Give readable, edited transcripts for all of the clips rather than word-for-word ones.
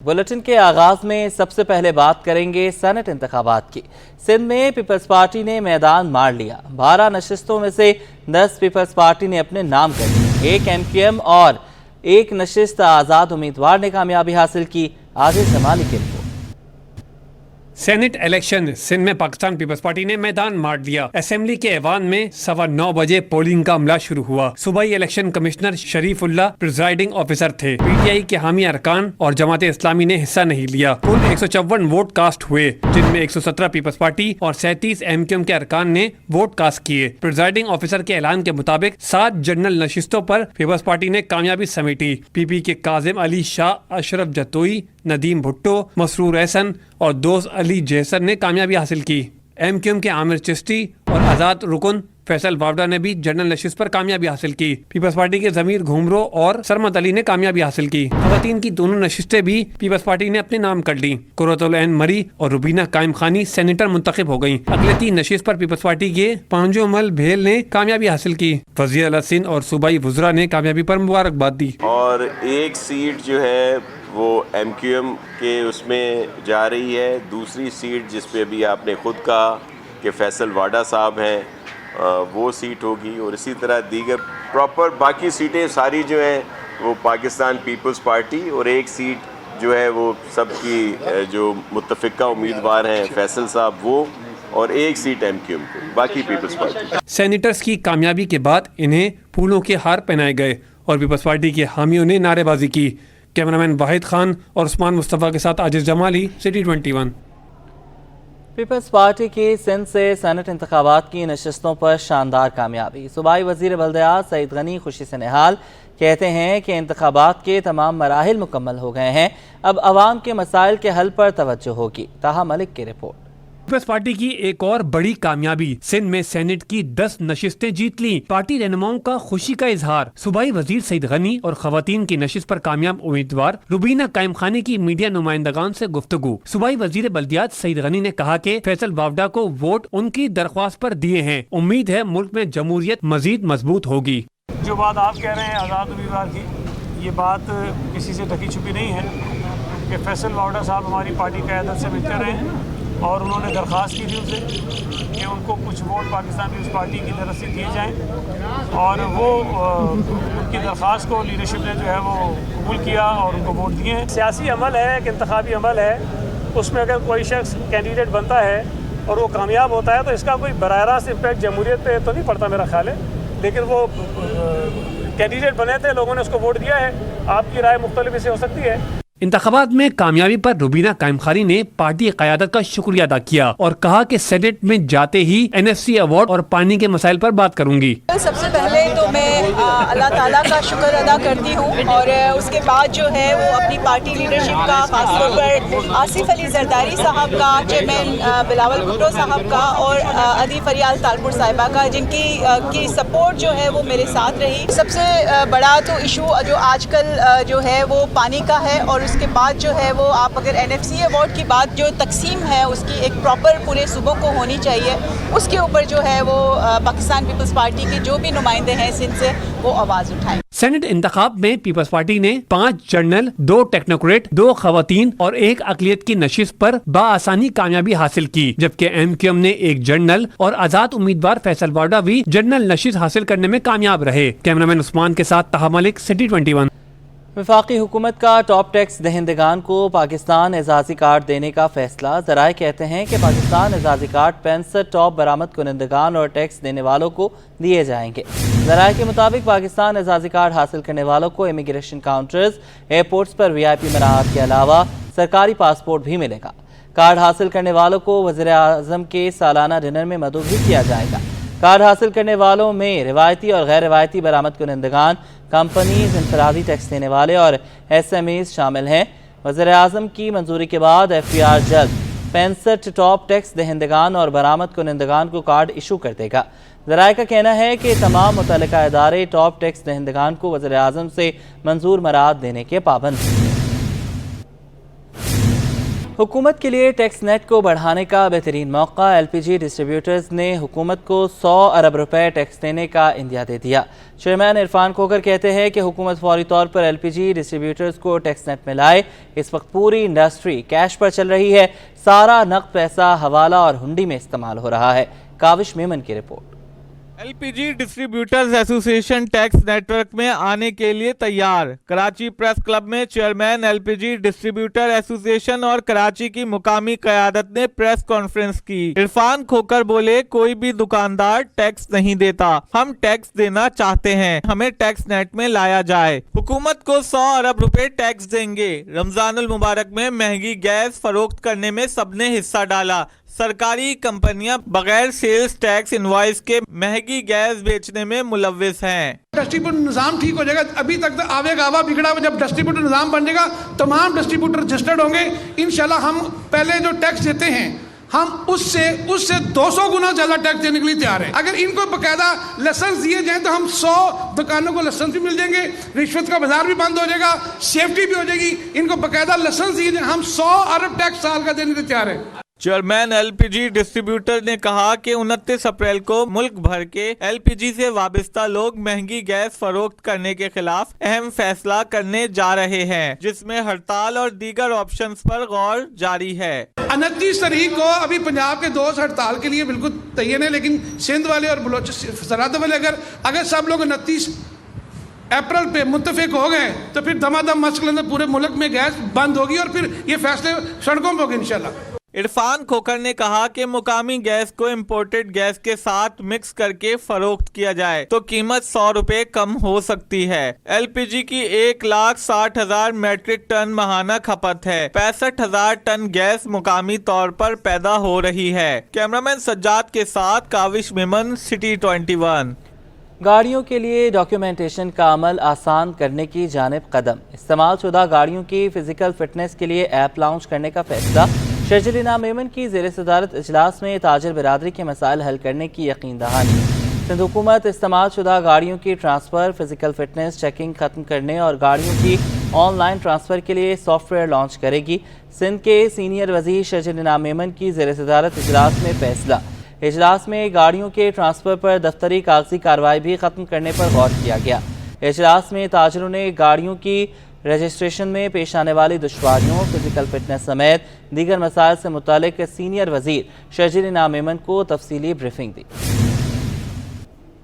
Bulletin के आगाज में सबसे पहले बात करेंगे सेनेट इंतखाबात की। सिंध में पीपल्स पार्टी ने मैदान मार लिया। 12 नशिस्तों में से 10 पीपल्स पार्टी ने अपने नाम कर ली। एक एमक्यूएम और एक नशिस्त आज़ाद उम्मीदवार ने कामयाबी हासिल की। आदिल जमाली के रिपोर्ट। सेनेट इलेक्शन सिंध में पाकिस्तान पीपल्स पार्टी ने मैदान मार दिया। असेंबली के ऐवान में 9:15 बजे पोलिंग का अमला शुरू हुआ। सूबाई election commissioner Sharifullah presiding officer थे। पीटीआई के हामी अरकान और जमात इस्लामी ने हिस्सा नहीं लिया। कुल 154 वोट कास्ट हुए, जिनमें 117 पीपल्स पार्टी और 37 एमक्यूएम के अरकान ने वोट कास्ट किए। प्रिजाइडिंग ऑफिसर के ऐलान के मुताबिक 7 जनरल नशिस्तों पर पीपल्स पार्टी ने कामयाबी समेटी। पीपी के काजिम अली शाह, अशरफ जतोई, नदीम भुट्टो, मसरूर एहसन और दोस्त अली जहसर ने कामयाबी हासिल की। एमक्यूएम के आमिर चिश्ती और आज़ाद रुकन फैसल वावडा ने भी जनरल नशिस्त पर कामयाबी हासिल की। पीपल्स पार्टी के जमीर घुमरो और सरमत अली ने कामयाबी हासिल की। खवातीन की दोनों नशिस्तें भी पीपल्स पार्टी ने अपने नाम कर ली। कुर्रतुल ऐन मरी और रुबीना कायम खानी सेनेटर मुंतखब हो गयी। अगले 3 नशिस्त पर पीपल्स पार्टी के पांजो मल भेल ने कामयाबी हासिल की। वज़ीर अला सिंध और सूबाई वुज़रा ने कामयाबी पर मुबारकबाद दी। और एक सीट जो है वो एमक्यूएम के उसमें जा रही है। दूसरी सीट जिस पे अभी आपने खुद कहा कि फैसल वाडा साहब हैं, वो सीट होगी। और इसी तरह दीगर प्रॉपर बाकी सीटें सारी जो हैं वो पाकिस्तान पीपल्स पार्टी, और एक सीट जो है वो सबकी जो मुत्तफ़िका उम्मीदवार हैं फैसल साहब वो, और एक सीट एमक्यूएम को, बाकी पीपल्स पार्टी। सेनेटर्स की कामयाबी के बाद इन्हें फूलों के हार पहनाए गए और पीपल्स पार्टी के हामियों ने नारेबाजी की। कैमरामैन वाहिद खान और उस्मान मुस्तफ़ा के साथ आजिज़ जमाली, सिटी 21। पीपल्स पार्टी की सिंध से सेनेट इंतखाबात की नशिस्तों पर शानदार कामयाबी। सूबाई वज़ीर बल्दियात सईद गनी खुशी से निहाल कहते हैं कि इंतखाबात के तमाम मराहिल मुकम्मल हो गए हैं। अब आवाम के मसाइल के हल पर तवज्जो होगी। ताहा मलिक की रिपोर्ट। पीपल्स पार्टी की एक और बड़ी कामयाबी, सिंध में सेनेट की 10 नशिस्तें जीत ली। पार्टी रहनुमाओं का खुशी का इजहार। सूबाई वजीर सईद गनी और खवातीन की नशिस्त पर कामयाब उम्मीदवार रुबीना कायम खानी की मीडिया नुमाइंदगान से गुफ्तगू। सूबाई वजीर बल्दियात सईद गनी ने कहा कि फैसल वावडा को वोट उनकी दरख्वास्त पर दिए हैं। उम्मीद है मुल्क में जमहूरियत मजीद मजबूत होगी। जो बात आप कह रहे हैं आज़ाद उम्मीदवार की, ये बात किसी से ढकी छुपी नहीं है कि फैसल वावडा साहब हमारी पार्टी क़यादत से मिलते रहे हैं और उन्होंने दरख्वास्त की थी उनसे कि उनको कुछ वोट पाकिस्तान पीपल्स पार्टी की तरफ से दिए जाएं, और वो उनकी दरख्वास्त को लीडरशिप ने जो है वो कबूल किया और उनको वोट दिए हैं। सियासी अमल है, एक इंतखाबी अमल है, उसमें अगर कोई शख्स कैंडिडेट बनता है और वो कामयाब होता है तो इसका कोई बराह रास्त इम्पैक्ट जमहूरियत पे तो नहीं पड़ता मेरा ख्याल है, लेकिन वो कैंडिडेट बने थे, लोगों ने उसको वोट दिया है। आपकी राय मुख्तलिफ इससे हो सकती है। इंतखाबात में कामयाबी पर रुबीना कायम खानी ने पार्टी क़यादत का शुक्रिया अदा किया और कहा कि सेनेट में जाते ही NFC अवार्ड और पानी के मसाइल पर बात करूंगी। सबसे पहले तो मैं अल्लाह ताला का शुक्र अदा करती हूँ, और उसके बाद जो है वो अपनी पार्टी लीडरशिप का, खासतौर पर आसिफ अली जरदारी साहब का, चेयरमैन बिलावल भुट्टो साहब का और अदी फरियाल तालपुर साहिबा का, जिनकी की सपोर्ट जो है वो मेरे साथ रही। सबसे बड़ा तो इशू जो आजकल जो है वो पानी का है, और उसके बाद जो है वो आप अगर NFC अवार्ड की बात, जो तकसीम है उसकी एक प्रॉपर पूरे सूबों को होनी चाहिए, उसके ऊपर जो है वो पाकिस्तान पीपल्स पार्टी के जो भी नुमाइंदे हैं सिंध से वो आवाज़ उठाएं। सेनेट इंतखाब में पीपल्स पार्टी ने 5 जनरल, 2 टेक्नोक्रेट, 2 खवातीन और 1 अक़लियत की नशिस्त पर बाआसानी कामयाबी हासिल की, जबकि एमक्यूएम ने 1 जनरल और आज़ाद उम्मीदवार फैसल वाडा भी जनरल नशिस्त हासिल करने में कामयाब रहे। कैमरामैन उस्मान के साथ ताहा मलिक, सिटी 21। वफाकी हुकूमत का टॉप टैक्स दहिंदगान को पाकिस्तान एजाजी कार्ड देने का फैसला। ज़राए कहते हैं कि पाकिस्तान एजाजी कार्ड 65 टॉप बरामद कुनंदगान और टैक्स देने वालों को दिए जाएंगे। ज़राए के मुताबिक पाकिस्तान एजाजी कार्ड हासिल करने वालों को इमिग्रेशन काउंटर्स, एयरपोर्ट्स पर VIP मराहत के अलावा सरकारी पासपोर्ट भी मिलेगा। कार्ड हासिल करने वालों को वज़ीर आज़म के सालाना डिनर में मदऊ भी किया जाएगा। कार्ड हासिल करने वालों में रिवायती और गैर रिवायती बरामद कुनंदगान, कंपनीज, इंफरादी टैक्स देने वाले और SMEs शामिल हैं। वज़ीर आज़म की मंजूरी के बाद FPR जल्द 65 टॉप टैक्स दहिंदगान और बरामद कुनंदगान को कार्ड इशू कर देगा। ज़राए का कहना है कि तमाम मुतल्लिका इदारे टॉप टैक्स दहिंदगान को वज़ीर आज़म से मंजूर मराद देने के पाबंद हैं। حکومت کے لیے ٹیکس نیٹ کو بڑھانے کا بہترین موقع، ایل پی جی ڈسٹریبیوٹرز نے حکومت کو 100 ارب روپے ٹیکس دینے کا عندیہ دے دیا۔ چیئرمین عرفان کھوکھر کہتے ہیں کہ حکومت فوری طور پر ایل پی جی ڈسٹریبیوٹرز کو ٹیکس نیٹ میں لائے۔ اس وقت پوری انڈسٹری کیش پر چل رہی ہے، سارا نقد پیسہ حوالہ اور ہنڈی میں استعمال ہو رہا ہے۔ کاوش میمن کی رپورٹ۔ ایل پی جی ڈسٹریبیوٹرز ایسوسی ایشن ٹیکس نیٹ ورک میں آنے کے لیے تیار۔ کراچی پریس کلب میں چیئرمین ایل پی جی ڈسٹریبیوٹر ایسوسی ایشن اور کراچی کی مقامی قیادت نے پریس کانفرنس کی۔ عرفان کھوکھر بولے، کوئی بھی دکاندار ٹیکس نہیں دیتا، ہم ٹیکس دینا چاہتے ہیں، ہمیں ٹیکس نیٹ میں لایا جائے۔ حکومت کو 100 ارب روپے ٹیکس دیں گے۔ رمضان المبارک میں مہنگی گیس فروخت کرنے میں سب نے حصہ ڈالا۔ سرکاری کمپنیاں بغیر سیلز ٹیکس انوائس کے مہنگی گیس بیچنے میں ملوث ہیں۔ ڈسٹریبیوٹر نظام ٹھیک ہو جائے گا، ابھی تک آوے گاوا بگڑا ہوا، جب ڈسٹریبیوٹر نظام بن جائے گا تمام ڈسٹریبیوٹر رجسٹرڈ ہوں گے انشاءاللہ۔ ہم پہلے جو ٹیکس دیتے ہیں ہم اس سے 200 گنا زیادہ ٹیکس دینے کے لیے تیار ہیں۔ اگر ان کو باقاعدہ لائسنس دیے جائیں تو ہم 100 دکانوں کو لائسنس بھی مل جائیں گے، رشوت کا بازار بھی بند ہو جائے گا، سیفٹی بھی ہو جائے گی۔ ان کو باقاعدہ لائسنس دیے جائیں، ہم 100 ارب ٹیکس سال کا دینے کے لیے تیار ہیں۔ چیئرمین ایل پی جی ڈسٹریبیوٹر نے کہا کہ 29 اپریل کو ملک بھر کے ایل پی جی سے وابستہ لوگ مہنگی گیس فروخت کرنے کے خلاف اہم فیصلہ کرنے جا رہے ہیں، جس میں ہڑتال اور دیگر آپشنز پر غور جاری ہے۔ 29 تاریخ کو ابھی پنجاب کے دوست ہڑتال کے لیے بالکل تیار ہیں، لیکن سندھ والے اور سرحد والے اگر سب لوگ 29 اپریل پہ متفق ہو گئے تو پھر دما دم مسئلہ پورے ملک میں گیس بند ہوگی اور پھر یہ فیصلے سڑکوں پہ ہوگے انشاءاللہ۔ عرفان کھوکھر نے کہا کہ مقامی گیس کو امپورٹڈ گیس کے ساتھ مکس کر کے فروخت کیا جائے تو قیمت 100 روپے کم ہو سکتی ہے۔ ایل پی جی کی 1,60,000 میٹرک ٹن ماہانہ کھپت ہے۔ 65,000 ٹن گیس مقامی طور پر پیدا ہو رہی ہے۔ کیمرامین سجاد کے ساتھ کاوش میمن، سٹی 21۔ گاڑیوں کے لیے ڈاکیومنٹیشن کا عمل آسان کرنے کی جانب قدم، استعمال شدہ گاڑیوں کی فزیکل فٹنس کے لیے ایپ لانچ کرنے کا فیصلہ۔ شجرینا میمن کی زیر صدارت اجلاس میں تاجر برادری کے مسائل حل کرنے کی یقین دہانی۔ سندھ حکومت استعمال شدہ گاڑیوں کی ٹرانسفر، فزیکل فٹنس چیکنگ ختم کرنے اور گاڑیوں کی آن لائن ٹرانسفر کے لیے سافٹ ویئر لانچ کرے گی۔ سندھ کے سینئر وزیر شجرینا میمن کی زیر صدارت اجلاس میں فیصلہ۔ اجلاس میں گاڑیوں کے ٹرانسفر پر دفتری کاغذی کارروائی بھی ختم کرنے پر غور کیا گیا۔ اجلاس میں تاجروں نے گاڑیوں کی رجسٹریشن میں پیش آنے والی دشواریوں، فزیکل فٹنس سمیت دیگر مسائل سے متعلق سینئر وزیر شجرینا میمن کو تفصیلی بریفنگ دی۔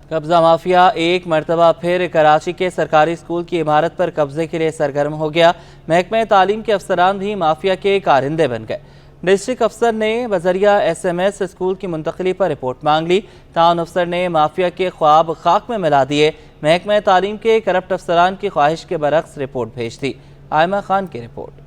قبضہ مافیا ایک مرتبہ پھر کراچی کے سرکاری اسکول کی عمارت پر قبضے کے لیے سرگرم ہو گیا۔ محکمہ تعلیم کے افسران بھی مافیا کے کارندے بن گئے۔ ڈسٹرکٹ افسر نے بذریعہ ایس ایم ایس اسکول کی منتقلی پر رپورٹ مانگ لی۔ ٹاؤن افسر نے مافیا کے خواب خاک میں ملا دیے۔ محکمہ تعلیم کے کرپٹ افسران کی خواہش کے برعکس رپورٹ بھیج دی۔ آئمہ خان کی رپورٹ۔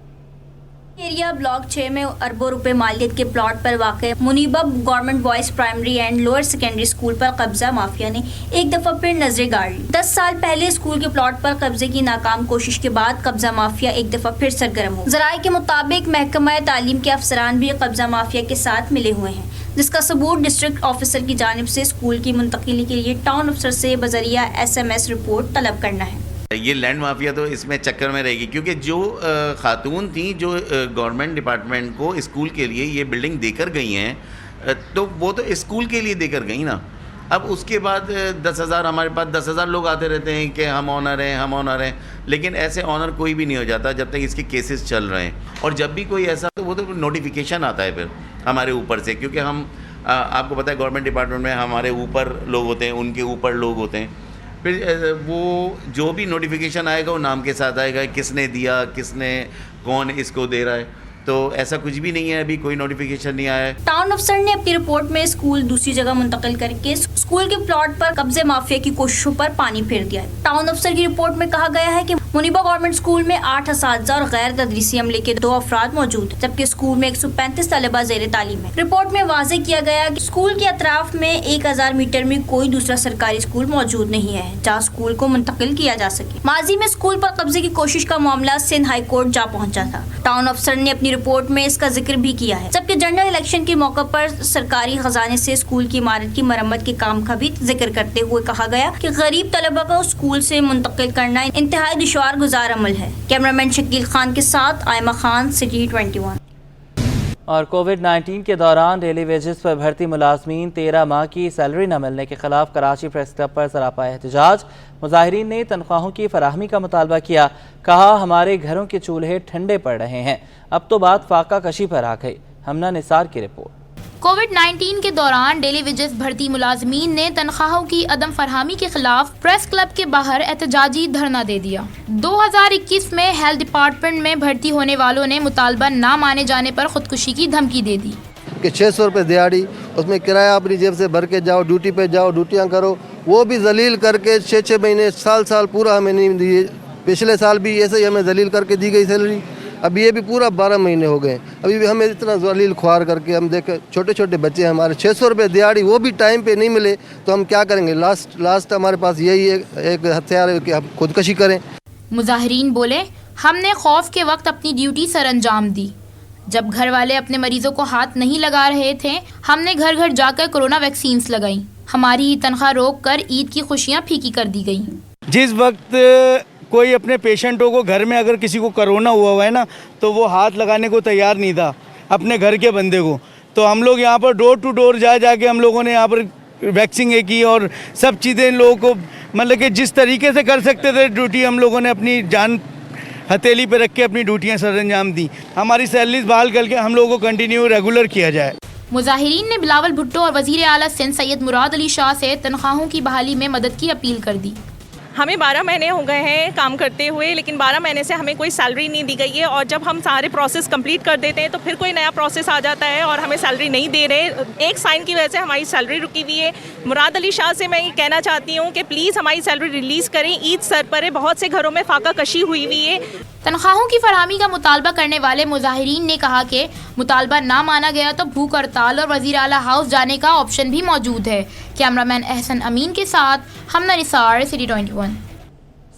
ایریا بلاک 6 میں اربوں روپے مالیت کے پلاٹ پر واقع Muniba government boys primary and lower secondary school پر قبضہ مافیا نے ایک دفعہ پھر نظریں گاڑ لی۔ 10 سال پہلے اسکول کے پلاٹ پر قبضے کی ناکام کوشش کے بعد قبضہ مافیا ایک دفعہ پھر سرگرم ہو۔ ذرائع کے مطابق محکمہ تعلیم کے افسران بھی قبضہ مافیا کے ساتھ ملے ہوئے ہیں، جس کا ثبوت ڈسٹرکٹ آفیسر کی جانب سے اسکول کی منتقلی کے لیے ٹاؤن افسر سے بذریعہ ایس ایم ایس رپورٹ طلب کرنا ہے۔ یہ لینڈ مافیا تو اس میں چکر میں رہے گی، کیونکہ جو خاتون تھیں جو گورنمنٹ ڈپارٹمنٹ کو اسکول کے لیے یہ بلڈنگ دے کر گئی ہیں تو وہ تو اسکول کے لیے دے کر گئی نا۔ اب اس کے بعد 10,000 ہمارے پاس 10,000 لوگ آتے رہتے ہیں کہ ہم آنر ہیں ہم آنر ہیں، لیکن ایسے آنر کوئی بھی نہیں ہو جاتا جب تک اس کے کیسز چل رہے ہیں۔ اور جب بھی کوئی ایسا تو وہ تو نوٹیفیکیشن آتا ہے پھر ہمارے اوپر سے، کیونکہ ہم آپ کو پتہ ہے گورنمنٹ ڈپارٹمنٹ میں ہمارے اوپر لوگ ہوتے ہیں، ان کے اوپر لوگ ہوتے ہیں، پھر وہ جو بھی نوٹیفیکیشن آئے گا وہ نام کے ساتھ آئے گا، کس نے دیا، کس نے، کون اس کو دے رہا ہے، تو ایسا کچھ بھی نہیں ہے، ابھی کوئی نوٹیفیکیشن نہیں آیا ہے۔ ٹاؤن افسر نے اپنی رپورٹ میں اسکول دوسری جگہ منتقل کر کے اسکول کے پلاٹ پر قبضے مافیا کی کوششوں پر پانی پھیر دیا ہے۔ ٹاؤن افسر کی رپورٹ میں کہا گیا ہے کہ منیبہ گورنمنٹ اسکول میں 8 اساتذہ اور غیر تدریسی عملے کے 2 افراد موجود ہیں، جبکہ اسکول میں 135 طلبہ زیر تعلیم ہیں۔ رپورٹ میں واضح کیا گیا کہ اسکول کے اطراف میں 1000 میٹر میں کوئی دوسرا سرکاری اسکول موجود نہیں ہے جہاں اسکول کو منتقل کیا جا سکے۔ ماضی میں اسکول پر قبضے کی کوشش کا معاملہ سندھ ہائی کورٹ جا پہنچا تھا۔ ٹاؤن افسر نے اپنی رپورٹ میں اس کا ذکر بھی کیا ہے، جبکہ جنرل الیکشن کے موقع پر سرکاری خزانے سے اسکول کی عمارت کی مرمت کے کام کا بھی ذکر کرتے ہوئے کہا گیا کہ غریب طلبہ کو اسکول سے منتقل کرنا انتہائی دشوار گزار عمل ہے۔ کیمرامین شکیل خان کے ساتھ آئمہ خان، سٹی 21۔ اور کووڈ-19 کے دوران ڈیلی ویجز پر بھرتی ملازمین 13 ماہ کی سیلری نہ ملنے کے خلاف کراچی پریس کلب پر سراپا احتجاج۔ مظاہرین نے تنخواہوں کی فراہمی کا مطالبہ کیا، کہا ہمارے گھروں کے چولہے ٹھنڈے پڑ رہے ہیں، اب تو بات فاقہ کشی پر آ گئی۔ ہمنا نثار کی رپورٹ۔ کووڈ-19 کے دوران ڈیلی ویجز بھرتی ملازمین نے تنخواہوں کی عدم فراہمی کے خلاف پریس کلب کے باہر احتجاجی دھرنا دے دیا۔ 2021 میں ہیلتھ ڈپارٹمنٹ میں بھرتی ہونے والوں نے مطالبہ نہ مانے جانے پر خودکشی کی دھمکی دے دی کہ 600 روپے دیہاڑی، اس میں کرایہ اپنی جیب سے بھر کے جاؤ، ڈیوٹی پہ جاؤ، ڈیوٹیاں کرو، وہ بھی ذلیل کر کے 6 مہینے سال پورا ہمیں نہیں دی۔ پچھلے سال بھی ایسے ہی ہمیں ذلیل کر کے دی گئی سیلری، اب یہ بھی پورا 12 مہینے ہو گئے، ابھی بھی ہمیں اتنا ذلیل خوار کر کے ہم دیکھیں چھوٹے بچے ہیں ہمارے، 600 روپے دیہاڑی وہ بھی ٹائم پہ نہیں ملے تو ہم کیا کریں گے؟ لاسٹ ہمارے پاس یہی ایک ہتھیار ہے کہ ہم خودکشی کریں۔ مظاہرین بولے، ہم نے خوف کے وقت اپنی ڈیوٹی سر انجام دی، جب گھر والے اپنے مریضوں کو ہاتھ نہیں لگا رہے تھے ہم نے گھر گھر جا کر کورونا ویکسینز لگائیں، ہماری تنخواہ روک کر عید کی خوشیاں پھیکی کر دی گئیں۔ جس وقت کوئی اپنے پیشنٹوں کو گھر میں اگر کسی کو کرونا ہوا ہے نا تو وہ ہاتھ لگانے کو تیار نہیں تھا اپنے گھر کے بندے کو، تو ہم لوگ یہاں پر ڈور ٹو ڈور جا کے ہم لوگوں نے یہاں پر ویکسنگ کی اور سب چیزیں لوگوں کو مطلب کہ جس طریقے سے کر سکتے تھے ڈیوٹی ہم لوگوں نے اپنی جان ہتھیلی پہ رکھ کے اپنی ڈیوٹیاں سر انجام دی۔ ہماری سیلریز بحال کر کے ہم لوگوں کو کنٹینیو ریگولر کیا جائے۔ مظاہرین نے بلاول بھٹو اور وزیر اعلیٰ سندھ سید مراد علی شاہ سے تنخواہوں کی بحالی میں مدد کی اپیل کر دی۔ ہمیں 12 مہینے ہو گئے ہیں کام کرتے ہوئے، لیکن 12 مہینے سے ہمیں کوئی سیلری نہیں دی گئی ہے، اور جب ہم سارے پروسیس کمپلیٹ کر دیتے ہیں تو پھر کوئی نیا پروسیس آ جاتا ہے اور ہمیں سیلری نہیں دے رہے۔ ایک سائن کی وجہ سے ہماری سیلری رکی ہوئی ہے۔ مراد علی شاہ سے میں یہ کہنا چاہتی ہوں کہ پلیز ہماری سیلری ریلیز کریں، عید سر پر ہے، بہت سے گھروں میں فاقہ کشی ہوئی ہے۔ تنخواہوں کی فراہمی کا مطالبہ کرنے والے مظاہرین نے کہا کہ مطالبہ نہ مانا گیا تو بھوک ہڑتال اور وزیر اعلیٰ ہاؤس جانے کا آپشن بھی موجود ہے۔ کیمرامین احسن امین کے ساتھ ہمنا نثار، سٹی 21۔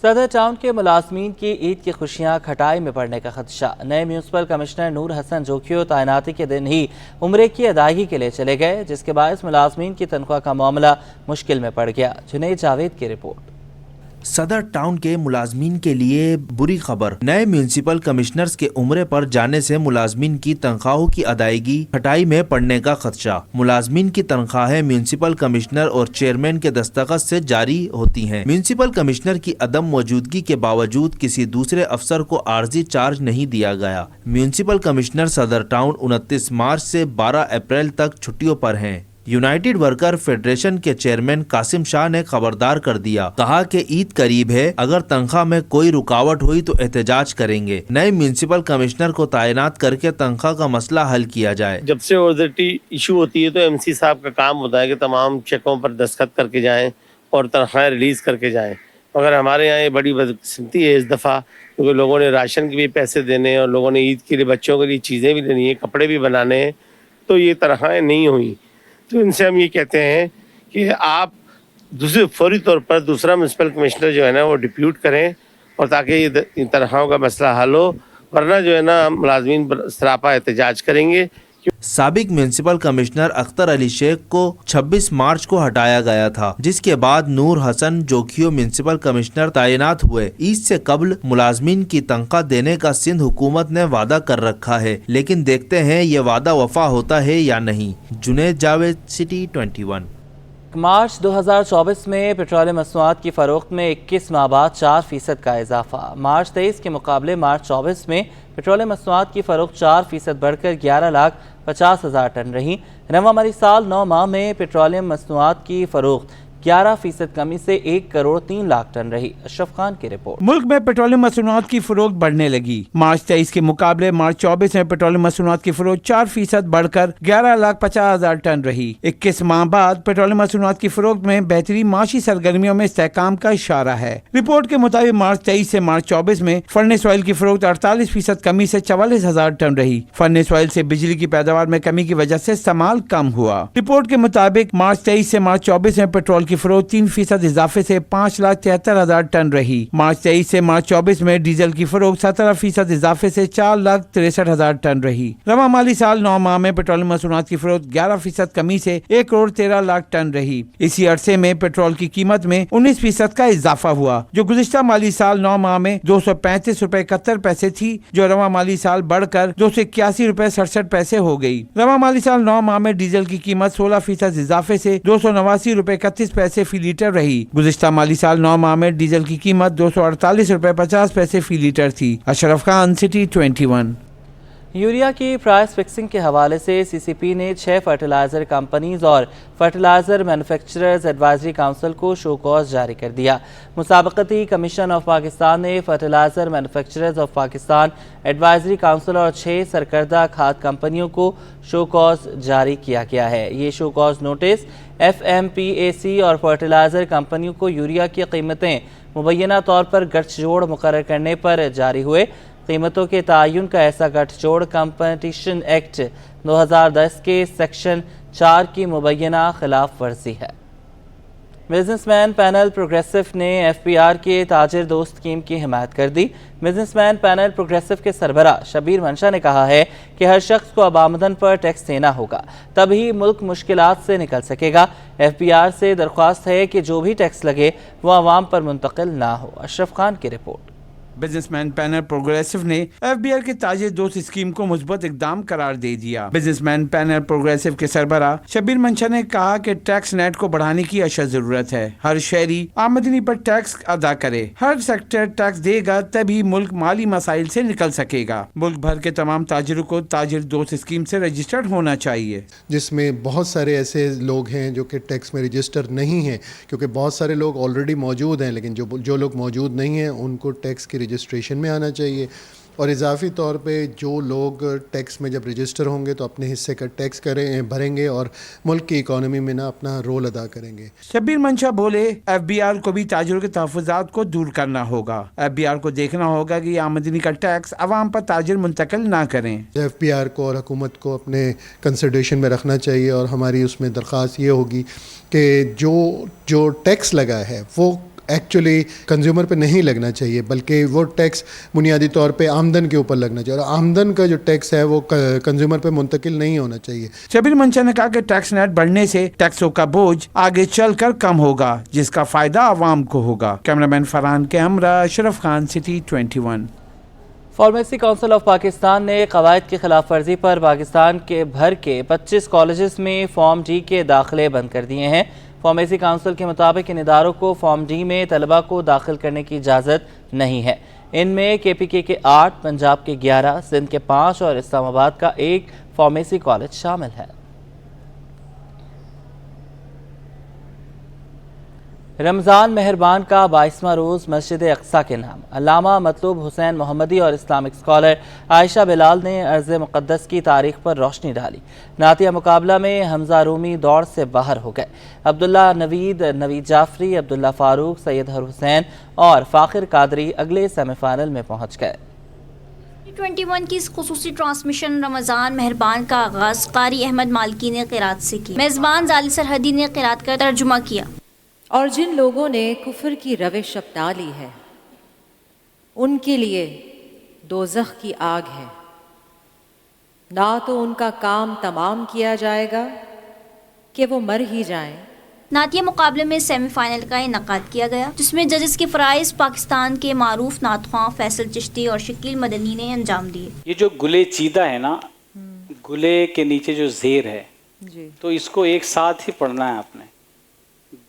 صدر ٹاؤن کے ملازمین کی عید کی خوشیاں کھٹائی میں پڑنے کا خدشہ۔ نئے میونسپل کمشنر نور حسن جوکھیو تعیناتی کے دن ہی عمرے کی ادائیگی کے لیے چلے گئے، جس کے باعث ملازمین کی تنخواہ کا معاملہ مشکل میں پڑ گیا۔ جنید جاوید کی رپورٹ۔ صدر ٹاؤن کے ملازمین کے لیے بری خبر، نئے میونسپل کمشنرز کے عمرے پر جانے سے ملازمین کی تنخواہوں کی ادائیگی کھٹائی میں پڑنے کا خدشہ۔ ملازمین کی تنخواہیں میونسپل کمشنر اور چیئرمین کے دستخط سے جاری ہوتی ہیں۔ میونسپل کمشنر کی عدم موجودگی کے باوجود کسی دوسرے افسر کو عارضی چارج نہیں دیا گیا۔ میونسپل کمشنر صدر ٹاؤن 29 مارچ سے 12 اپریل تک چھٹیوں پر ہیں۔ یونائیٹڈ ورکر فیڈریشن کے چیئرمین قاسم شاہ نے خبردار کر دیا، کہا کہ عید قریب ہے، اگر تنخواہ میں کوئی رکاوٹ ہوئی تو احتجاج کریں گے۔ نئے میونسپل کمشنر کو تعینات کر کے تنخواہ کا مسئلہ حل کیا جائے۔ جب سے اوزرٹی ایشو ہوتی ہے تو ایم سی صاحب کا کام ہوتا ہے کہ تمام چیکوں پر دستخط کر کے جائیں اور تنخواہیں ریلیز کر کے جائیں، مگر ہمارے یہاں یہ بڑی بدقسمتی ہے اس دفعہ، کیونکہ لوگوں نے راشن کے بھی پیسے دینے اور لوگوں نے عید کے لیے بچوں کے لیے چیزیں بھی لینی ہیں، کپڑے بھی بنانے ہیں، تو یہ تنخواہیں نہیں ہوئیں۔ تو ان سے ہم یہ کہتے ہیں کہ آپ فوری طور پر دوسرا میونسپل کمشنر جو ہے نا وہ ڈپیوٹ کریں، اور تاکہ یہ تنخواہوں کا مسئلہ حل ہو، ورنہ جو ہے نا ہم ملازمین پر سراپا احتجاج کریں گے۔ سابق میونسپل کمشنر اختر علی شیخ کو 26 مارچ کو ہٹایا گیا تھا، جس کے بعد نور حسن جوکھیو میونسپل کمشنر تعینات ہوئے۔ عید سے قبل ملازمین کی تنخواہ دینے کا سندھ حکومت نے وعدہ کر رکھا ہے، لیکن دیکھتے ہیں یہ وعدہ وفا ہوتا ہے یا نہیں۔ جنید جاوید، سٹی 21۔ مارچ 2024 میں پیٹرولیم مصنوعات کی فروخت میں 21 ماہ بعد 4% کا اضافہ۔ مارچ 23 کے مقابلے مارچ 24 میں پیٹرولیم مصنوعات کی فروخت 4% بڑھ کر 11,50,000 ٹن رہی۔ رواں مالی سال 9 ماہ میں پیٹرولیم مصنوعات کی فروخت 11% کمی سے 1,03,00,000 ٹن رہی۔ اشرف خان کی رپورٹ۔ ملک میں پیٹرولیم مصنوعات کی فروخت بڑھنے لگی۔ مارچ 23 کے مقابلے مارچ 24 میں پیٹرولیم مصنوعات کی فروخت 4% بڑھ کر 11,50,000 ٹن رہی۔ 21 ماہ بعد پیٹرولیم مصنوعات کی فروخت میں بہتری معاشی سرگرمیوں میں استحکام کا اشارہ ہے۔ رپورٹ کے مطابق مارچ 23 سے مارچ 24 میں فرنس آئل کی فروخت 48% کمی سے 44,000 ٹن رہی۔ فرنس آئل سے بجلی کی پیداوار میں کمی کی وجہ سے استعمال کم ہوا۔ رپورٹ کے مطابق مارچ 23 سے مارچ 24 میں پیٹرول की फरोख्त 3% इजाफे से 5,73,000 टन रही। मार्च 23 से मार्च 24 में डीजल की फरोख्त 17% इजाफे से 4,63,000 टन रही। रवा माली साल 9 माह में पेट्रोलियम मसूनात की फरोख्त 11% कमी से 1,13,00,000 टन रही। इसी अरसे में पेट्रोल की कीमत में 19% का इजाफा हुआ, जो गुज़िश्ता माली साल 9 माह में 235 रुपए 71 पैसे थी, जो रवा माली साल बढ़कर 281 रुपए 67 पैसे हो गई। रवा माली साल 9 माह में डीजल की कीमत 16% इजाफे से 289 रुपए 31 पैसे फी लीटर रही। गुज़िश्ता माली साल 9 माह में डीजल की कीमत 248 रुपए 50 पैसे फी लीटर थी। अशरफ खान, सिटी 21। यूरिया की प्राइस फिक्सिंग के हवाले से सीसीपी ने 6 फर्टिलाइज़र कंपनीज और फर्टिलाइज़र मैन्युफैक्चरर्स एडवाइजरी काउंसिल को शो कॉज जारी कर दिया। मुसाबकती कमीशन ऑफ पाकिस्तान ने fertiliser manufacturers of Pakistan advisory council और 6 सरकर्दा खाद कंपनियों को शो कॉज जारी किया गया है। ये शो कॉज नोटिस FMPAC और फर्टिलाइज़र कंपनियों को यूरिया की कीमतें मुबैना तौर पर गठजोड़ मुकर्रर करने पर जारी हुए। कीमतों के तयन का ऐसा गठजोड़ कंपटीशन एक्ट 2010 के सेक्शन 4 की मुबैना खिलाफ वर्जी है। बिजनेसमैन पैनल प्रोग्रेसिव ने FPR के ताजिर दोस्त स्कीम की हिमायत कर दी। बिजनेसमैन पैनल प्रोग्रेसिव के सरबरा शबीर मंशा ने कहा है कि हर शख्स को अब आमदन पर टैक्स देना होगा, तभी मुल्क मुश्किलात से निकल सकेगा। FPR से दरख्वास्त है कि जो भी टैक्स लगे वो आवाम पर मुंतकिल ना हो। अशरफ खान की रिपोर्ट। बिजनेसमैन पैनल प्रोग्रेसिव ने FBR के ताजिर दोस्त स्कीम को मुस्बत इकदाम करार दे दिया। बिजनेसमैन पैनल प्रोग्रेसिव के सरबरा शबीर मंशा ने कहा कि टैक्स नेट को बढ़ाने की अशद जरूरत है। हर शहरी आमदनी पर टैक्स अदा करे, हर सेक्टर टैक्स देगा, तभी मुल्क माली मसाइल से निकल सकेगा। मुल्क भर के तमाम ताजिरों को ताजिर दोस्त स्कीम से रजिस्टर्ड होना चाहिए, जिसमें बहुत सारे ऐसे लोग हैं जो कि टैक्स में रजिस्टर नहीं हैं, क्योंकि बहुत सारे लोग ऑलरेडी मौजूद हैं, लेकिन जो लोग मौजूद नहीं हैं उनको टैक्स की रजिस्ट्रेशन में आना चाहिए। और इजाफी तौर पे जो लोग टैक्स में जब रजिस्टर होंगे तो अपने हिस्से का टैक्स भरेंगे और मुल्क की इकॉनमी में ना अपना रोल अदा करेंगे। शबीर मंशा बोले, FBR को भी ताजिरों के तहफ़्फ़ुज़ात को दूर करना होगा। FBR को देखना होगा कि आमदनी का टैक्स अवाम पर ताजिर मुंतकिल ना करें। FBR को और हुकूमत को अपने कंसिडरेशन में रखना चाहिए और हमारी उसमें दरख्वास्त ये होगी कि जो टैक्स लगा है वो एक्चुअली कंज्यूमर पे नहीं लगना चाहिए, बल्कि वो टैक्स बुनियादी तौर पे आमदन के ऊपर लगना चाहिए, और आमदन का जो टैक्स है वो कंज्यूमर पे मुंतकिल नहीं होना चाहिए। शबीर मंशा ने कहा कि टैक्स नेट बढ़ने से टैक्सों का बोझ आगे चलकर कम होगा, जिसका फायदा आवाम को होगा। कैमरामैन फरहान के हमरा, Ashraf Khan, city 21। Pharmacy council of Pakistan ने कवायद की खिलाफ वर्जी पर पाकिस्तान के भर के 25 कॉलेजेस में फॉर्म डी के दाखिले बंद कर दिए हैं। फार्मेसी काउंसिल के मुताबिक इन इदारों को फॉर्म डी में तलबा को दाखिल करने की इजाज़त नहीं है। इनमें KPK के 8, पंजाब के 11, सिंध के 5 और इस्लामाबाद का 1 फार्मेसी कॉलेज शामिल है। रमज़ान मेहरबान का 22वां रोज़ मस्जिद अक्सा के नाम अल्लामा मतलूब हुसैन मोहम्मदी और इस्लामिक स्कॉलर आयशा बिलाल ने अर्ज़ मुक़द्दस की तारीख पर रोशनी डाली। नातिया मुकाबला में हमजा रूमी दौड़ से बाहर हो गए। अब्दुल्ला नवीद, नवीद जाफरी, अब्दुल्ला फारूक, सैयद हर हुसैन और फ़ाखिर कादरी अगले सेमीफाइनल में पहुँच गए। 21 की इस खुसूसी ट्रांसमिशन रमज़ान मेहरबान का आगाज़ कारी अहमद मालकी ने क़िरात से की। मेज़बान जाली सरहदी ने क़िरात का तर्जुमा किया। और जिन लोगों ने कुफ्र की रविश अपना ली है उनके लिए दोज़ख की आग है, ना तो उनका काम तमाम किया जाएगा कि वो मर ही जाएं। नातिया मुकाबले में सेमीफाइनल का इनकाद किया गया, जिसमें जजेस के फ़राइज़ पाकिस्तान के मारूफ नातख़्वां फैसल चिश्ती और शकील मदनी ने अंजाम दिए। ये जो गुले चीदा है ना, गुले के नीचे जो ज़ेर है जी, तो इसको एक साथ ही पढ़ना है आपने।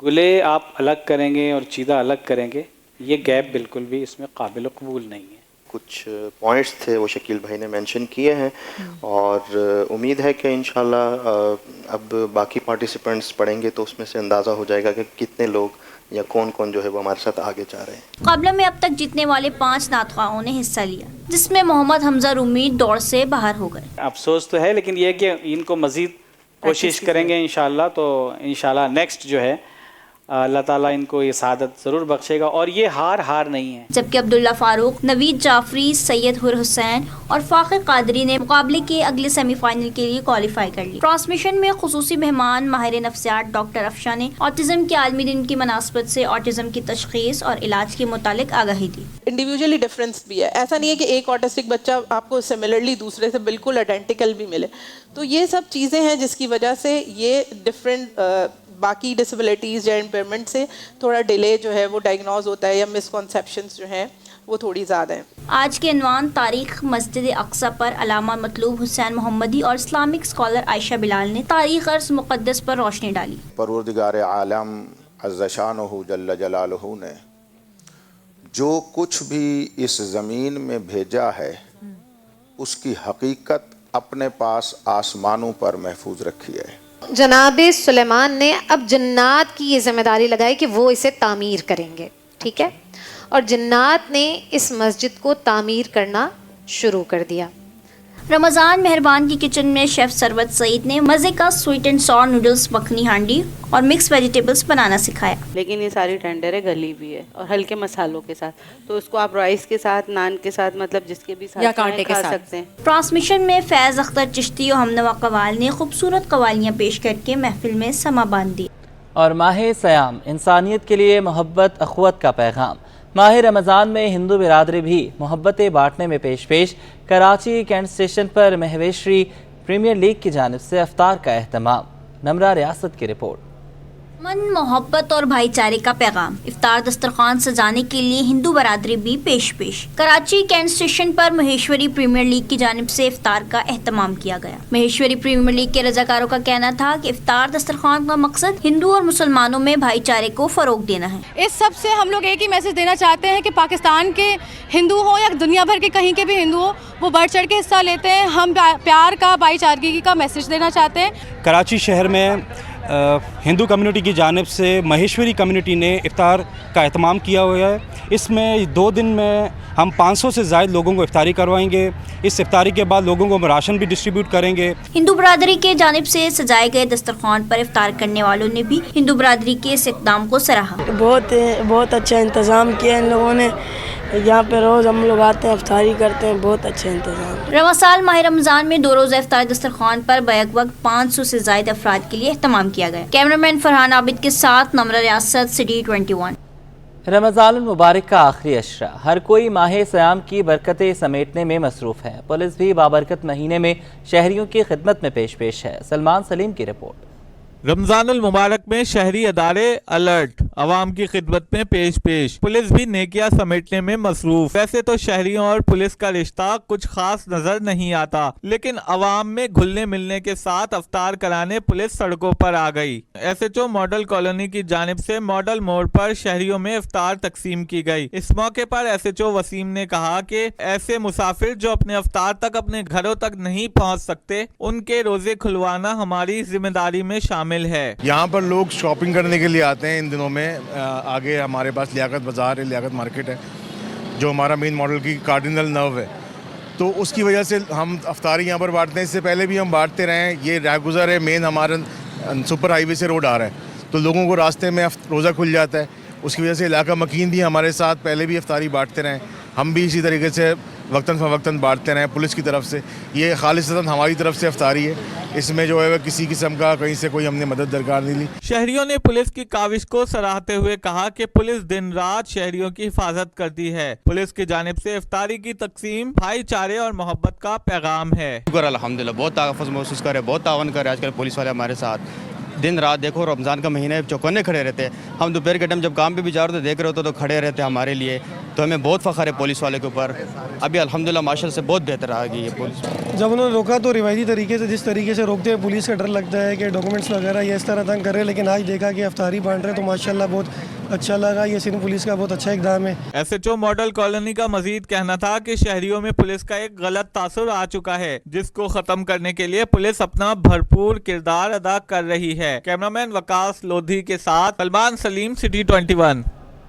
गुले आप अलग करेंगे और चीदा अलग करेंगे, ये गैप बिल्कुल भी इसमें काबिल कबूल नहीं है। कुछ पॉइंट्स थे वो शकील भाई ने मेंशन किए हैं और उम्मीद है कि इंशाल्लाह अब बाकी पार्टिसिपेंट्स पढ़ेंगे तो उसमें से अंदाज़ा हो जाएगा कि कितने लोग या कौन कौन जो है वो हमारे साथ आगे जा रहे हैं। मुकाबले में अब तक जीतने वाले 5 नातख़्वाओं ने हिस्सा लिया, जिसमें मोहम्मद हमजा रूमी दौड़ से बाहर हो गए। अफसोस तो है, लेकिन ये कि इनको मज़ीद कोशिश करेंगे इंशाल्लाह, तो इंशाल्लाह नेक्स्ट जो है अल्लाह ताला इनको ये सादत ज़रूर बख्शेगा और ये हार नहीं है। जबकि अब्दुल्ला फारूक, नवीद जाफरी, सैयद हुर हुसैन और फाखिर कादरी ने मुकाबले के अगले सेमीफाइनल के लिए क्वालिफाई कर ली। ट्रांसमिशन में खुसूसी मेहमान माहिर नफ्सियात डॉक्टर अफशा ने ऑटिज्म के आलमी दिन की मुनासबत से ऑटिज्म की तशखीस और इलाज के मुतालिक आगाही दी। इंडिविजुअली डिफरेंस भी है, ऐसा नहीं है कि एक ऑटिस्टिक बच्चा आपको सिमिलरली दूसरे से बिल्कुल आइडेंटिकल भी मिले। तो ये सब चीज़ें हैं जिसकी वजह से ये डिफरेंट बाकी डिसेबिलिटीज़ या इम्पेयरमेंट से थोड़ा डिले जो है वो डायग्नोज होता है या मिसकॉन्सेप्शंस जो हैं वो थोड़ी ज़्यादा हैं। आज के अनवान तारीख मस्जिद अक्सा पर अलामा मतलूब हुसैन मोहम्मदी और इस्लामिक स्कॉलर आयशा बिलाल ने तारीख अर्ज़ मुक़द्दस पर रोशनी डाली। परवरदिगार आलम अज़्ज़ शानुहु जल्ल जलालुहु ने जो कुछ भी इस ज़मीन में भेजा है उसकी हकीकत अपने पास आसमानों पर महफूज रखी है। जनाब सुलेमान ने अब जन्नात की ये जिम्मेदारी लगाई कि वो इसे तामीर करेंगे, ठीक है, और जन्नात ने इस मस्जिद को तामीर करना शुरू कर दिया। रमज़ान मेहरबान की किचन में शेफ़ सरवत सईद ने मज़े का sweet and sour noodles, makhani हांडी और मिक्स वेजिटेबल्स बनाना सिखाया। लेकिन ये सारी टेंडर है, गली भी है और हल्के मसालों के साथ, तो इसको आप राइस के साथ, नान के साथ, मतलब जिसके भी साथ या कांटे के खा साथ सकते हैं। ट्रांसमिशन में फैज़ अख्तर चिश्ती और हमनवा कवाल ने खूबसूरत कवालियाँ पेश करके महफिल में समा बांध दी। और माह सयाम इंसानियत के लिए मोहब्बत अख़ुवत का पैगाम। माह रमज़ान में हिंदू बिरादरी भी मोहब्बतें बांटने में पेश। कराची कैंट स्टेशन पर महवेश्वरी प्रीमियर लीग की जानिब से अफ्तार का एहतमाम। नमरा रियासत की रिपोर्ट। मन, मोहब्बत और भाईचारे का पैगाम। इफ्तार दस्तरखान सजाने के लिए हिंदू बरादरी भी पेश। कराची कैंट स्टेशन पर महेश्वरी प्रीमियर लीग की जानिब से इफ्तार का एहतमाम किया गया। महेश्वरी प्रीमियर लीग के रजाकारों का कहना था कि इफ्तार दस्तरखान का मकसद हिंदू और मुसलमानों में भाईचारे को फरोग देना है। इस सब से हम लोग एक ही मैसेज देना चाहते हैं कि पाकिस्तान के हिंदू हो या दुनिया भर के कहीं के भी हिंदू हो, वो बढ़ चढ़ के हिस्सा लेते हैं। हम प्यार का, भाईचारगी का मैसेज देना चाहते हैं। कराची शहर में हिंदू कम्युनिटी की जानिब से महेश्वरी कम्युनिटी ने इफ्तार का एहतमाम किया हुआ है। इसमें 2 दिन में हम 500 से ज़ायद लोगों को इफ्तारी करवाएंगे। इस इफ्तारी के बाद लोगों को राशन भी डिस्ट्रीब्यूट करेंगे। हिंदू बरादरी के जानिब से सजाए गए दस्तरखान पर इफ्तार करने वालों ने भी हिंदू बरादरी के इस इक़दाम को सराहा। बहुत अच्छा इंतज़ाम किया इन लोगों ने। यहाँ पे रोज़ हम लोग आते हैं, इफ्तारी करते हैं, बहुत अच्छे इंतज़ाम। रवां साल माह रमज़ान में 2 रोज़ा इफ्तार दस्तरखान पर बैक वक्त 500 से ज़ायद अफराद के लिए एहतमाम किया गया। कैमरामैन फरहान आबिद के साथ नमरा रियासत, सिटी 21। रमज़ान मुबारक का आखिरी अशरा। हर कोई माह सयाम की बरकतें समेटने में मसरूफ़ है। पुलिस भी बाबरकत महीने में शहरियों की खिदमत में पेश है। सलमान सलीम की रिपोर्ट। रमजानुल मुबारक में शहरी अदारे अलर्ट, अवाम की खिदमत में पेश। पुलिस भी नेकियां समेटने में मसरूफ। वैसे तो शहरियों और पुलिस का रिश्ता कुछ खास नजर नहीं आता, लेकिन अवाम में घुलने मिलने के साथ अफ्तार कराने पुलिस सड़कों पर आ गई। SHO मॉडल कॉलोनी की जानिब से मॉडल मोड़ पर शहरियों में इफ्तार तकसीम की गई। इस मौके पर SHO वसीम ने कहा कि ऐसे मुसाफिर जो अपने अफ्तार तक अपने घरों तक नहीं पहुँच सकते, उनके रोजे खुलवाना हमारी जिम्मेदारी में शामिल है। यहाँ पर लोग शॉपिंग करने के लिए आते हैं इन दिनों में। आगे हमारे पास लियाकत बाज़ार है, लियाकत मार्केट है, जो हमारा मेन मॉडल की कार्डिनल नर्व है, तो उसकी वजह से हम अफ्तारी यहाँ पर बांटते हैं। इससे पहले भी हम बांटते रहे हैं। ये राहगुज़र है, मेन हमारा सुपर हाईवे से रोड आ रहा है, तो लोगों को रास्ते में रोज़ा खुल जाता है। उसकी वजह से इलाका मकीन भी हमारे साथ पहले भी अफ्तारी बांटते रहे। हम भी इसी तरीके से वक्तन फ़वक्तन बांटते रहे पुलिस की तरफ से। ये खालिसतन हमारी तरफ से अफ्तारी है, इसमें जो है किसी किस्म का कहीं से कोई हमने मदद दरकार नहीं ली। शहरियों ने पुलिस की काविश को सराहते हुए कहा कि पुलिस दिन रात शहरियों की हिफाजत करती है। पुलिस की जानिब से इफ्तारी की तकसीम भाईचारे और मोहब्बत का पैगाम है। अल्हम्दुलिल्लाह बहुत ताक़ुफ़ महसूस करे, बहुत तावन करे आजकल पुलिस वाले हमारे साथ। दिन रात देखो, रमज़ान का महीना है, चौकन्ने खड़े रहते हैं। हम दोपहर के टाइम जब काम पे भी जा रहे होते देख रहे होते तो खड़े रहते हैं हमारे लिए, तो हमें बहुत फ़ख्र है पुलिस वाले के ऊपर। अभी अल्हम्दुलिल्लाह माशाअल्लाह से बहुत बेहतर आ गई है पुलिस। जब उन्होंने रोका तो रिवायती तरीके से, जिस तरीके से रोकते हैं पुलिस का डर लगता है कि डॉक्यूमेंट्स वगैरह ये इस तरह तंग कर रहे हैं, लेकिन आज देखा कि अफ्तारी बांट रहे हैं तो माशाल्लाह बहुत अच्छा लगा। ये सिंध पुलिस का बहुत अच्छा इक़दाम है। SHO मॉडल कॉलोनी का मजीद कहना था कि शहरियों में पुलिस का एक गलत तासुर आ चुका है, जिसको खत्म करने के लिए पुलिस अपना भरपूर किरदार अदा कर रही है। कैमरामैन वकास लोधी के साथ सलमान सलीम, सिटी 21।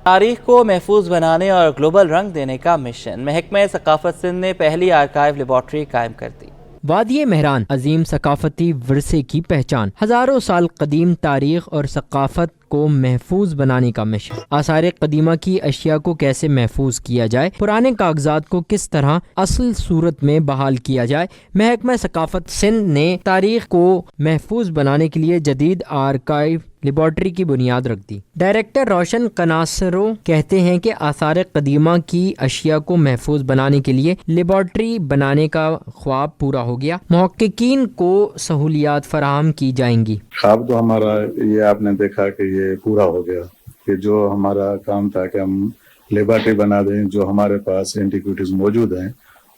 तारीख को महफूज बनाने और ग्लोबल रंग देने का मिशन। महकमा सकाफत सिंध ने पहली आर्काइव लेबॉर्ट्री कायम कर दी। वादिये मेहरान अजीम सकाफती विरसे की पहचान, हजारों साल कदीम तारीख और सकाफत کو محفوظ بنانے کا مشن۔ آثار قدیمہ کی اشیاء کو کیسے محفوظ کیا جائے، پرانے کاغذات کو کس طرح اصل صورت میں بحال کیا جائے۔ محکمہ ثقافت سندھ نے تاریخ کو محفوظ بنانے کے لیے جدید آرکائیو لیبارٹری کی بنیاد رکھ دی۔ ڈائریکٹر روشن کناسرو کہتے ہیں کہ آثار قدیمہ کی اشیاء کو محفوظ بنانے کے لیے لیبارٹری بنانے کا خواب پورا ہو گیا، محققین کو سہولیات فراہم کی جائیں گی۔ خواب تو ہمارا یہ آپ نے دیکھا کہ یہ پورا ہو گیا، کہ جو ہمارا کام تھا کہ ہم لیبارٹری بنا دیں، جو ہمارے پاس اینٹیکوٹیز موجود ہیں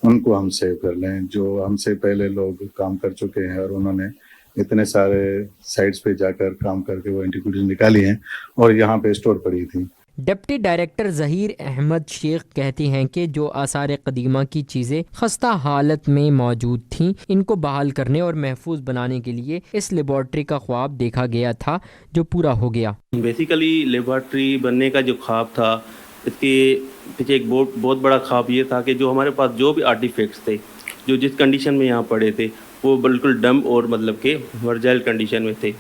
ان کو ہم سیو کر لیں، جو ہم سے پہلے لوگ کام کر چکے ہیں اور انہوں نے اتنے سارے سائٹس پہ جا کر کام کر کے وہ اینٹیکوٹیز نکالی ہیں اور یہاں پہ اسٹور پڑی تھی۔ ڈپٹی ڈائریکٹر ظہیر احمد شیخ کہتے ہیں کہ جو آثار قدیمہ کی چیزیں خستہ حالت میں موجود تھیں ان کو بحال کرنے اور محفوظ بنانے کے لیے اس لیبارٹری کا خواب دیکھا گیا تھا جو پورا ہو گیا۔ بیسیکلی لیبارٹری بننے کا جو خواب تھا، اس کے پیچھے ایک بہت بڑا خواب یہ تھا کہ جو ہمارے پاس جو بھی آرٹیفیکٹس تھے، جو جس کنڈیشن میں یہاں پڑے تھے، وہ بالکل ڈم اور مطلب کہ ورجائل کنڈیشن میں تھے،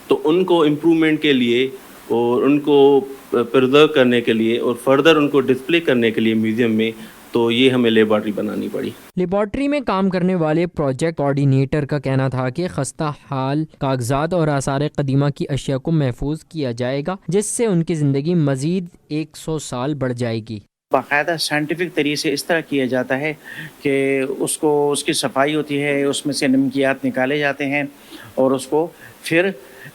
تو ان کو امپرومنٹ کے لیے اور ان کو پرزرو کرنے کے لیے اور فردر ان کو ڈسپلے کرنے کے لیے میوزیم میں، تو یہ ہمیں لیبارٹری بنانی پڑی۔ لیبارٹری میں کام کرنے والے پروجیکٹ کوآرڈینیٹر کا کہنا تھا کہ خستہ حال کاغذات اور آثار قدیمہ کی اشیاء کو محفوظ کیا جائے گا، جس سے ان کی زندگی مزید 100 سال بڑھ جائے گی۔ باقاعدہ سائنٹیفک طریقے سے اس طرح کیا جاتا ہے کہ اس کی صفائی ہوتی ہے، اس میں سے نمکیات نکالے جاتے ہیں اور اس کو پھر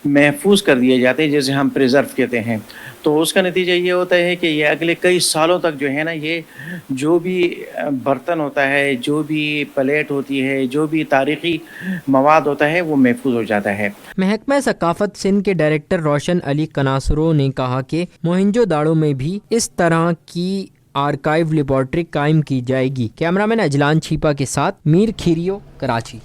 محفوظ کر دیے جاتے ہیں، جیسے ہم پریزرو کہتے ہیں۔ تو اس کا نتیجہ یہ ہوتا ہے کہ یہ اگلے کئی سالوں تک جو ہے نا، یہ جو بھی برتن ہوتا ہے، جو بھی پلیٹ ہوتی ہے، جو بھی تاریخی مواد ہوتا ہے، وہ محفوظ ہو جاتا ہے۔ محکمہ ثقافت سندھ کے ڈائریکٹر روشن علی کناسرو نے کہا کہ موہنجو داڑو میں بھی اس طرح کی آرکائیو لیبارٹری قائم کی جائے گی۔ کیمرہ مین اجلان چھیپا کے ساتھ میر کھیریو، کراچی۔